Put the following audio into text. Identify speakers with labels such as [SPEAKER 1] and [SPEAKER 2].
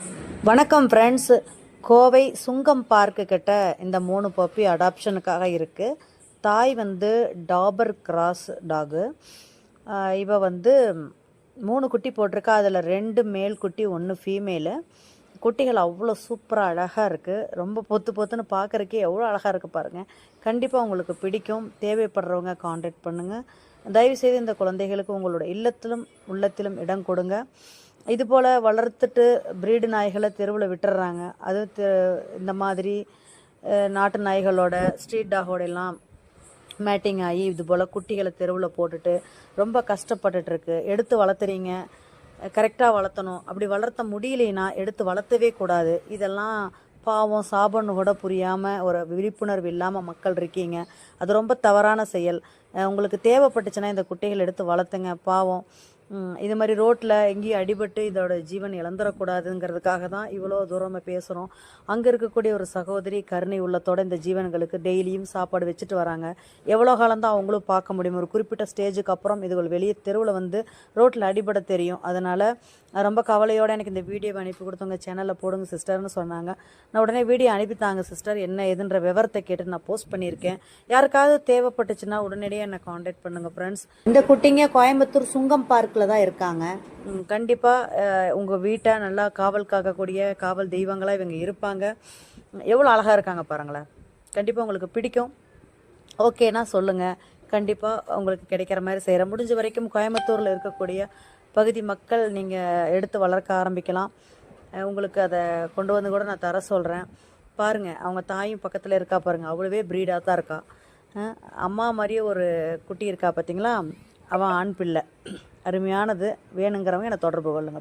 [SPEAKER 1] வணக்கம் ஃப்ரெண்ட்ஸ். கோவை சுங்கம் பார்க்கு கிட்ட இந்த 3 பப்பி அடாப்ஷனுக்காக இருக்குது. தாய் வந்து டாபர் கிராஸ் டாகு. இவ வந்து 3 குட்டி போட்டிருக்கா. அதில் 2 மேல் குட்டி, 1 ஃபீமேலு. குட்டிகள் அவ்வளோ சூப்பராக அழகாக இருக்குது. ரொம்ப பொத்து பொத்துன்னு பார்க்குறக்கே எவ்வளோ அழகாக இருக்குது பாருங்கள். கண்டிப்பாக உங்களுக்கு பிடிக்கும். தேவைப்படுறவங்க காண்டாக்ட் பண்ணுங்கள். தயவுசெய்து இந்த குழந்தைகளுக்கு உங்களோட இல்லத்திலும் உள்ளத்திலும் இடம் கொடுங்க. இதுபோல் வளர்த்துட்டு ப்ரீடு நாய்களை தெருவில் விட்டுறாங்க. அது இந்த மாதிரி நாட்டு நாய்களோட ஸ்ட்ரீட் டாகோடெல்லாம் மேட்டிங் ஆகி இது போல் குட்டிகளை தெருவில் போட்டுட்டு ரொம்ப கஷ்டப்பட்டுட்ருக்கு. எடுத்து வளர்த்துறீங்க, கரெக்டாக வளர்த்தணும். அப்படி வளர்த்த முடியலைன்னா எடுத்து வளர்த்தவே கூடாது. இதெல்லாம் பாவம் சாபன்னு கூட புரியாமல் ஒரு விழிப்புணர்வு இல்லாமல் மக்கள் இருக்கீங்க. அது ரொம்ப தவறான செயல். உங்களுக்கு தேவைப்பட்டுச்சுன்னா இந்த குட்டிகள் எடுத்து வளர்த்துங்க. பாவம் இது மாதிரி ரோட்டில் எங்கேயும் அடிபட்டு இதோட ஜீவன் இழந்துடக்கூடாதுங்கிறதுக்காக தான் இவ்வளோ தூரமாக பேசுகிறோம். அங்கே இருக்கக்கூடிய ஒரு சகோதரி கருணை உள்ளத்தோட இந்த ஜீவன்களுக்கு டெய்லியும் சாப்பாடு வச்சுட்டு வராங்க. எவ்வளோ காலம்தான் அவங்களும் பார்க்க முடியும்? ஒரு குறிப்பிட்ட ஸ்டேஜுக்கு அப்புறம் இதுகள் வெளியே தெருவில் வந்து ரோட்டில் அடிபட தெரியும். அதனால் ரொம்ப கவலையோடு எனக்கு இந்த வீடியோவை அனுப்பி கொடுத்தவங்க சேனலில் போடுங்க சிஸ்டர்னு சொன்னாங்க. நான் உடனே வீடியோ அனுப்பித்தாங்க சிஸ்டர். என்ன எதுன்ற விவரத்தை கேட்டு நான் போஸ்ட் பண்ணியிருக்கேன். யாருக்காவது தேவைப்பட்டுச்சுன்னா உடனடியாக என்னை காண்டாக்ட் பண்ணுங்கள் ஃப்ரெண்ட்ஸ். இந்த குட்டிங்க கோயம்புத்தூர் சுங்கம் பார்க்கில் தான் இருக்காங்க. கண்டிப்பாக உங்கள் வீட்டை நல்லா காவல் காக்கக்கூடிய காவல் தெய்வங்களாக இவங்க இருப்பாங்க. எவ்வளோ அழகாக இருக்காங்க பாருங்களேன். கண்டிப்பாக உங்களுக்கு பிடிக்கும். ஓகேனா சொல்லுங்கள். கண்டிப்பாக உங்களுக்கு கிடைக்கிற மாதிரி செய்கிறேன். முடிஞ்ச வரைக்கும் கோயம்புத்தூரில் இருக்கக்கூடிய பகுதி மக்கள் நீங்கள் எடுத்து வளர்க்க ஆரம்பிக்கலாம். உங்களுக்கு அதை கொண்டு வந்து கூட நான் தர சொல்கிறேன். பாருங்கள், அவங்க தாயும் பக்கத்தில் இருக்கா பாருங்கள். அவ்வளோவே ப்ரீடாக தான் இருக்கா. அம்மா மாதிரியே ஒரு குட்டி இருக்கா பார்த்தீங்களா? அவன் ஆண் பிள்ளை. அருமையானது. வேணுங்கிறவங்க என்னை தொடர்பு கொள்ளுங்கள்.